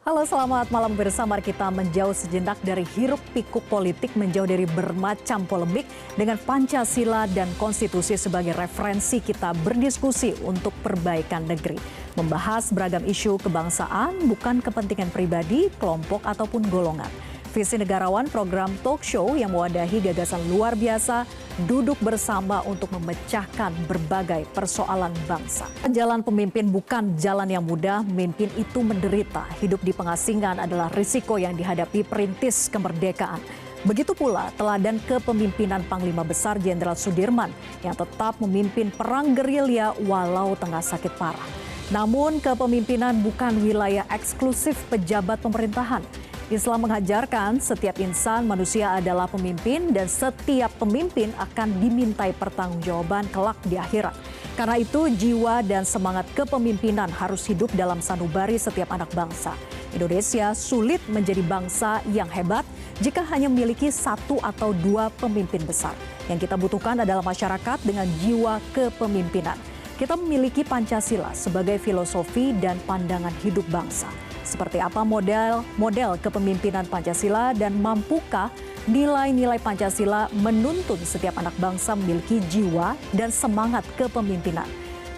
Halo, selamat malam bersama kita menjauh sejenak dari hiruk pikuk politik, menjauh dari bermacam polemik dengan Pancasila dan konstitusi sebagai referensi kita berdiskusi untuk perbaikan negeri. Membahas beragam isu kebangsaan, bukan kepentingan pribadi, kelompok ataupun golongan. Visi Negarawan, program talk show yang mewadahi gagasan luar biasa, duduk bersama untuk memecahkan berbagai persoalan bangsa. Jalan pemimpin bukan jalan yang mudah, memimpin itu menderita. Hidup di pengasingan adalah risiko yang dihadapi perintis kemerdekaan. Begitu pula teladan kepemimpinan Panglima Besar Jenderal Sudirman yang tetap memimpin perang gerilya walau tengah sakit parah. Namun kepemimpinan bukan wilayah eksklusif pejabat pemerintahan. Islam mengajarkan setiap insan manusia adalah pemimpin dan setiap pemimpin akan dimintai pertanggungjawaban kelak di akhirat. Karena itu jiwa dan semangat kepemimpinan harus hidup dalam sanubari setiap anak bangsa. Indonesia sulit menjadi bangsa yang hebat jika hanya memiliki satu atau dua pemimpin besar. Yang kita butuhkan adalah masyarakat dengan jiwa kepemimpinan. Kita memiliki Pancasila sebagai filosofi dan pandangan hidup bangsa. Seperti apa model kepemimpinan Pancasila dan mampukah nilai-nilai Pancasila menuntun setiap anak bangsa memiliki jiwa dan semangat kepemimpinan.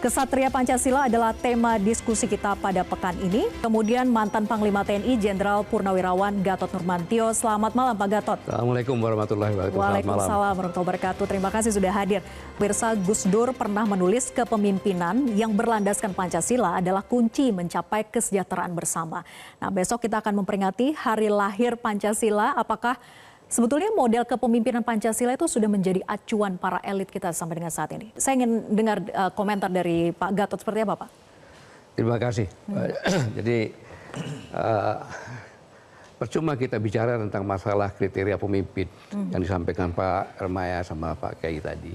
Kesatria Pancasila adalah tema diskusi kita pada pekan ini. Kemudian mantan Panglima TNI Jenderal Purnawirawan Gatot Nurmantio. Selamat malam Pak Gatot. Assalamualaikum warahmatullahi wabarakatuh. Waalaikumsalam warahmatullahi wabarakatuh. Terima kasih sudah hadir. Pemirsa, Gus Dur pernah menulis kepemimpinan yang berlandaskan Pancasila adalah kunci mencapai kesejahteraan bersama. Nah, besok kita akan memperingati hari lahir Pancasila. Apakah sebetulnya model kepemimpinan Pancasila itu sudah menjadi acuan para elit kita sampai dengan saat ini? Saya ingin dengar komentar dari Pak Gatot seperti apa, Pak? Terima kasih. Jadi percuma kita bicara tentang masalah kriteria pemimpin yang disampaikan Pak Ermaya sama Pak Kiai tadi.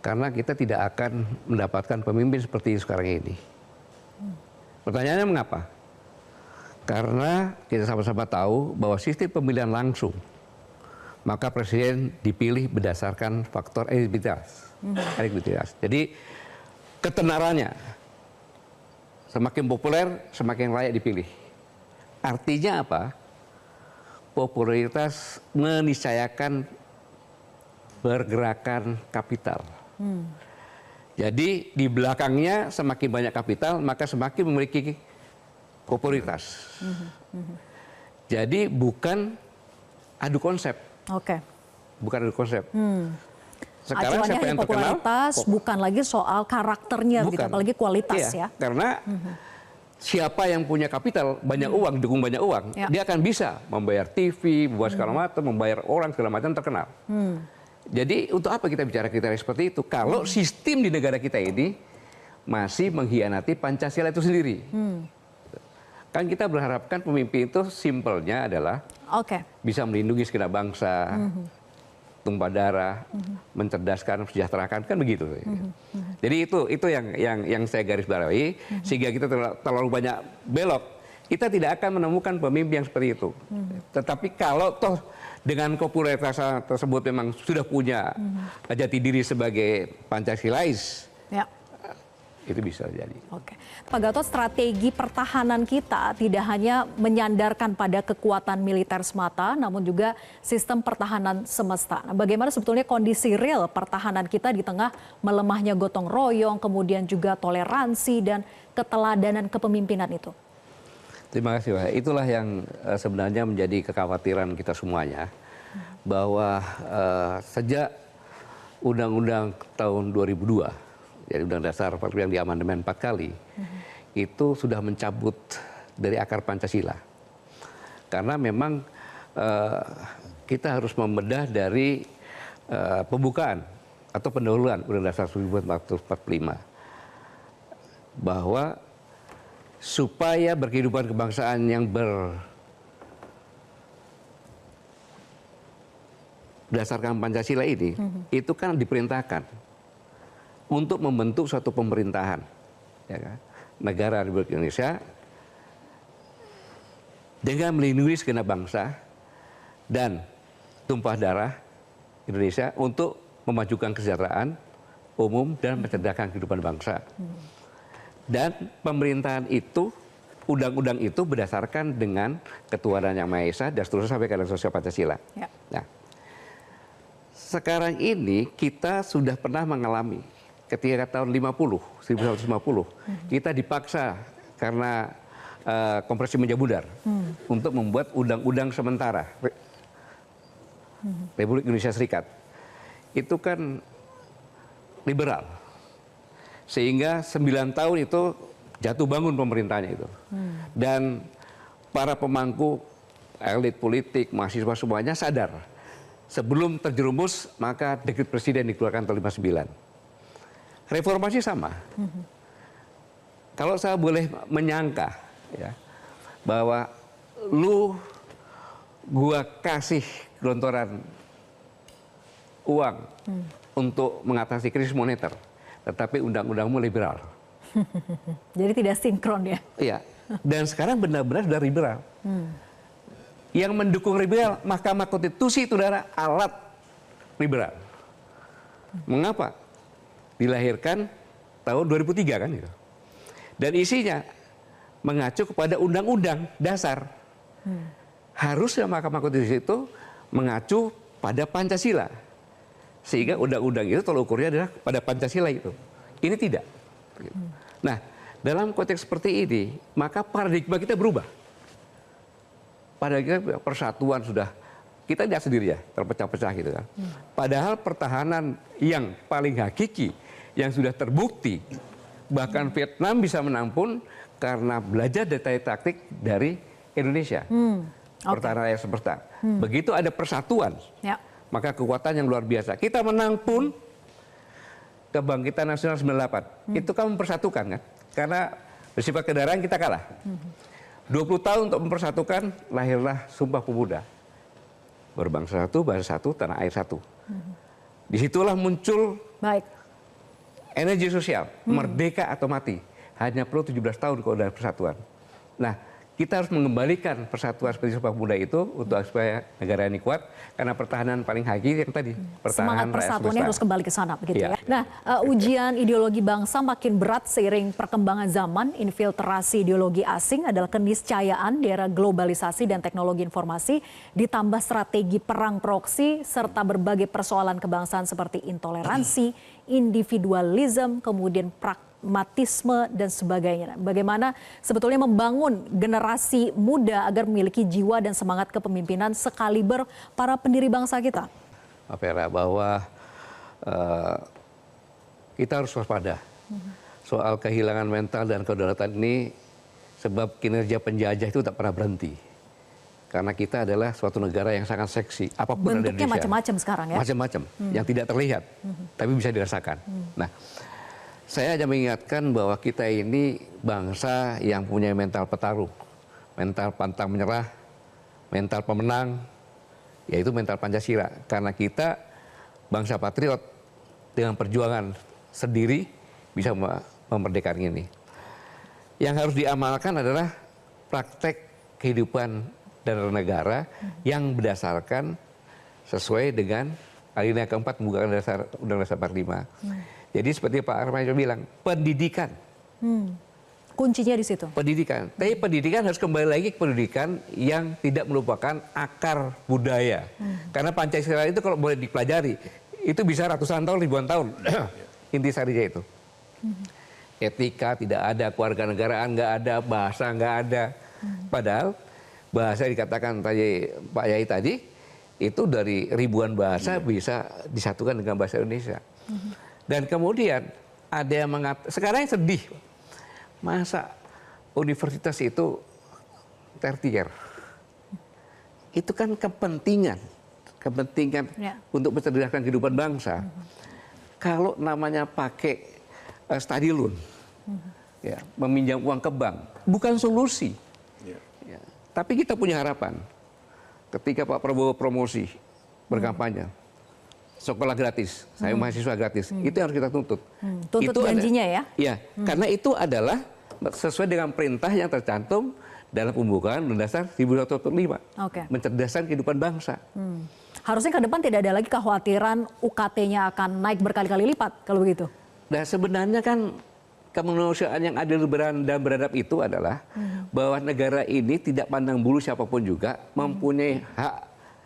Karena kita tidak akan mendapatkan pemimpin seperti sekarang ini. Pertanyaannya mengapa? Karena kita sama-sama tahu bahwa sistem pemilihan langsung, maka presiden dipilih berdasarkan faktor elektabilitas. Jadi ketenarannya semakin populer, semakin layak dipilih. Artinya apa? Popularitas meniscayakan pergerakan kapital. Jadi di belakangnya semakin banyak kapital, maka semakin memiliki popularitas. Jadi bukan adu konsep. Oke. Bukan adu konsep. Sekarang acuannya siapa yang terkenal? Popularitas bukan lagi soal karakternya, gitu, apalagi kualitas ya. Karena siapa yang punya kapital, banyak uang, dukung banyak uang, dia akan bisa membayar TV, membayar segala macam, membayar orang segala macam terkenal. Jadi untuk apa kita bicara kriteria seperti itu? Kalau sistem di negara kita ini masih mengkhianati Pancasila itu sendiri. Kan kita berharapkan pemimpin itu simpelnya adalah bisa melindungi segenap bangsa, tumpah darah, mencerdaskan, mensejahterakan, kan begitu. Jadi itu yang saya garis bawahi, sehingga kita terlalu banyak belok. Kita tidak akan menemukan pemimpin yang seperti itu. Tetapi kalau toh dengan popularitas tersebut memang sudah punya jati diri sebagai Pancasilais, itu bisa jadi. Oke, Pak Gatot, strategi pertahanan kita tidak hanya menyandarkan pada kekuatan militer semata, namun juga sistem pertahanan semesta. Nah, bagaimana sebetulnya kondisi real pertahanan kita di tengah melemahnya gotong royong, kemudian juga toleransi dan keteladanan kepemimpinan itu? Terima kasih, Pak. Itulah yang sebenarnya menjadi kekhawatiran kita semuanya, bahwa sejak Undang-Undang tahun 2002, jadi Undang Dasar yang diamandemen 4 kali, itu sudah mencabut dari akar Pancasila. Karena memang kita harus membedah dari pembukaan atau pendahuluan Undang Dasar 1945, bahwa supaya berkehidupan kebangsaan yang berdasarkan Pancasila ini, itu kan diperintahkan untuk membentuk suatu pemerintahan, ya kan? Negara Republik Indonesia dengan melindungi segenap bangsa dan tumpah darah Indonesia untuk memajukan kesejahteraan umum dan mencerdaskan kehidupan bangsa. Dan pemerintahan itu undang-undang itu berdasarkan dengan ketuhanan yang Maha Esa dan seterusnya sampai ke sosial Pancasila. Ya. Nah, sekarang ini kita sudah pernah mengalami ketika tahun 1950, kita dipaksa karena Konferensi Meja Bundar untuk membuat undang-undang sementara Republik Indonesia Serikat. Itu kan liberal. Sehingga 9 tahun itu jatuh bangun pemerintahnya itu. Dan para pemangku, elit politik, mahasiswa semuanya sadar. Sebelum terjerumus, maka dekret presiden dikeluarkan tahun 59. Reformasi sama. Kalau saya boleh menyangka, ya, bahwa gua kasih gelontoran uang untuk mengatasi krisis moneter, tetapi undang-undangmu liberal. Jadi tidak sinkron ya? Iya. Dan sekarang benar-benar sudah liberal. Yang mendukung liberal, Mahkamah Konstitusi itu adalah alat liberal. Mengapa? Dilahirkan tahun 2003 kan itu. Dan isinya mengacu kepada undang-undang dasar. Harusnya Mahkamah Konstitusi itu mengacu pada Pancasila. Sehingga undang-undang itu tolak ukurnya adalah pada Pancasila itu. Ini tidak. Nah, dalam konteks seperti ini, maka paradigma kita berubah. Paradigma persatuan sudah, kita lihat sendiri ya, terpecah-pecah gitu kan. Padahal pertahanan yang paling hakiki, yang sudah terbukti, bahkan Vietnam bisa menampung karena belajar detail taktik dari Indonesia. Pertahanan yang seperti begitu ada persatuan, maka kekuatan yang luar biasa. Kita menang pun Kebangkitan Nasional 98 itu kan mempersatukan kan, karena bersifat kendaraan kita kalah. 20 tahun untuk mempersatukan, lahirlah Sumpah Pemuda, berbangsa satu, bahasa satu, tanah air satu. Disitulah muncul energi sosial, merdeka atau mati. Hanya perlu 17 tahun kalau ada persatuan. Nah, kita harus mengembalikan persatuan seperti Sumpah Pemuda itu untuk supaya negara ini kuat, karena pertahanan paling hakiki yang tadi, pertahanan semangat persatuannya harus kembali ke sana begitu ya. Nah, ujian ideologi bangsa makin berat seiring perkembangan zaman. Infiltrasi ideologi asing adalah keniscayaan di era globalisasi dan teknologi informasi, ditambah strategi perang proksi serta berbagai persoalan kebangsaan seperti intoleransi, individualisme, kemudian pragmatisme dan sebagainya. Bagaimana sebetulnya membangun generasi muda agar memiliki jiwa dan semangat kepemimpinan sekaliber para pendiri bangsa kita? Pak Vera, bahwa kita harus waspada soal kehilangan mental dan kedaulatan ini, sebab kinerja penjajah itu tak pernah berhenti. Karena kita adalah suatu negara yang sangat seksi. Apapun ada di Indonesia. Bentuknya macam-macam sekarang ya? Macam-macam, yang tidak terlihat, tapi bisa dirasakan. Nah, saya hanya mengingatkan bahwa kita ini bangsa yang punya mental petarung, mental pantang menyerah, mental pemenang, yaitu mental Pancasila. Karena kita bangsa patriot dengan perjuangan sendiri bisa memerdekakan ini. Yang harus diamalkan adalah praktek kehidupan dan negara yang berdasarkan sesuai dengan alinea keempat pembukaan dasar Undang-Undang 45. Jadi seperti Pak Armando bilang, pendidikan. Kuncinya di situ. Pendidikan. Tapi pendidikan harus kembali lagi ke pendidikan yang tidak melupakan akar budaya. Karena Pancasila itu kalau boleh dipelajari, itu bisa ratusan tahun, ribuan tahun. Intisarinya itu. Etika tidak ada, kewarganegaraan nggak ada, bahasa nggak ada. Padahal bahasa dikatakan tadi Pak Yai tadi, itu dari ribuan bahasa bisa disatukan dengan bahasa Indonesia. Dan kemudian ada yang mengatakan, sekarang yang sedih, masa universitas itu tertier. Itu kan kepentingan untuk mencerdaskan kehidupan bangsa. Kalau namanya pakai study loan, ya, meminjam uang ke bank, bukan solusi. Ya, tapi kita punya harapan. Ketika Pak Prabowo promosi, berkampanye, sekolah gratis, saya mahasiswa gratis, itu yang harus kita tuntut. Tuntut itu janjinya ya? Iya, karena itu adalah sesuai dengan perintah yang tercantum dalam pembukaan Undang-Undang Dasar 1945. Mencerdaskan kehidupan bangsa. Harusnya ke depan tidak ada lagi kekhawatiran UKT-nya akan naik berkali-kali lipat, kalau begitu. Nah sebenarnya kan kemanusiaan yang adil dan beradab itu adalah bahwa negara ini tidak pandang bulu siapapun juga mempunyai hak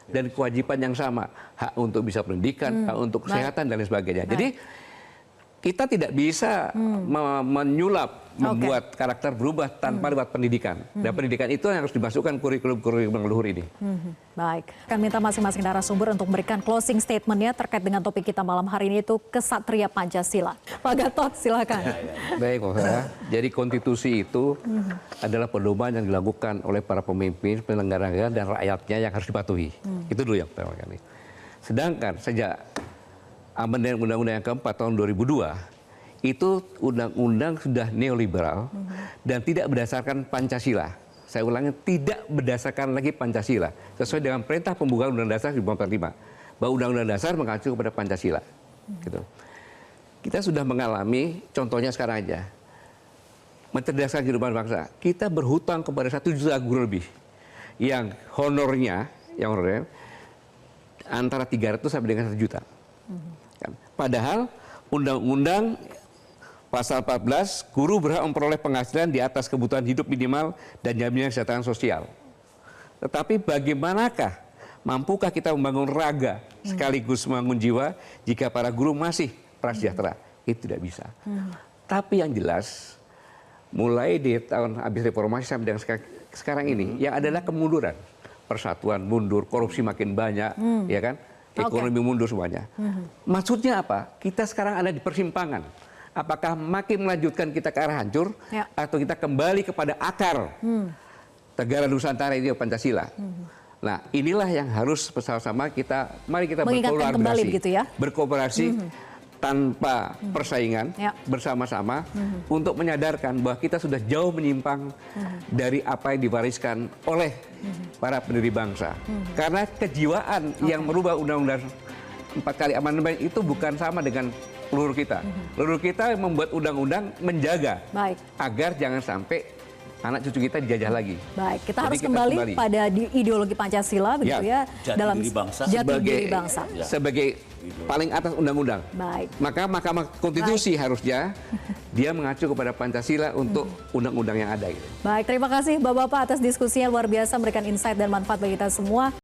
dan kewajiban yang sama. Hak untuk bisa pendidikan, hak untuk kesehatan, dan lain sebagainya. Jadi kita tidak bisa menyulap, membuat karakter berubah tanpa lewat pendidikan. Dan pendidikan itu yang harus dimasukkan kurikulum leluhur ini. Baik, akan minta masing-masing narasumber untuk memberikan closing statement-nya terkait dengan topik kita malam hari ini, itu Kesatria Pancasila. Pak Gatot, silakan. Baik, Pak Farah. Jadi konstitusi itu adalah pedoman yang dilakukan oleh para pemimpin, penyelenggara negara, dan rakyatnya yang harus dipatuhi. Itu dulu yang pertama kali. Sedangkan sejak amandemen Undang-Undang yang keempat tahun 2002, itu undang-undang sudah neoliberal dan tidak berdasarkan Pancasila. Saya ulangi, tidak berdasarkan lagi Pancasila. Sesuai dengan perintah pembukaan Undang-Undang Dasar 1945. Bahwa Undang-Undang Dasar mengacu kepada Pancasila. Gitu. Kita sudah mengalami, contohnya sekarang aja, mencerdaskan kehidupan bangsa. Kita berhutang kepada 1 juta guru lebih. Yang honornya antara 300 sampai dengan 1 juta. Padahal Undang-Undang Pasal 14, guru berhak memperoleh penghasilan di atas kebutuhan hidup minimal dan jaminan kesehatan sosial. Tetapi bagaimanakah, mampukah kita membangun raga sekaligus membangun jiwa jika para guru masih prasejahtera? Itu tidak bisa. Tapi yang jelas, mulai di tahun habis reformasi sampai dengan sekarang ini, yang adalah kemunduran. Persatuan mundur, korupsi makin banyak, ya kan? Ekonomi mundur semuanya. Maksudnya apa? Kita sekarang ada di persimpangan. Apakah makin melanjutkan kita ke arah hancur, atau kita kembali kepada akar negara Nusantara ini, Pancasila. Nah, inilah yang harus bersama-sama mari kita berkolaborasi, gitu ya? Berkooperasi tanpa persaingan, bersama-sama untuk menyadarkan bahwa kita sudah jauh menyimpang dari apa yang diwariskan oleh para pendiri bangsa. Karena kejiwaan yang merubah Undang-Undang 4 kali amandemen itu bukan sama dengan leluhur kita. Leluhur kita membuat undang-undang menjaga agar jangan sampai anak cucu kita dijajah lagi. Baik, kita harus kembali pada ideologi Pancasila, begitu ya, dalam jati diri bangsa. Sebagai paling atas undang-undang. Baik. Maka Mahkamah Konstitusi harusnya dia mengacu kepada Pancasila untuk undang-undang yang ada. Gitu. Baik, terima kasih Bapak-Bapak atas diskusinya luar biasa, memberikan insight dan manfaat bagi kita semua.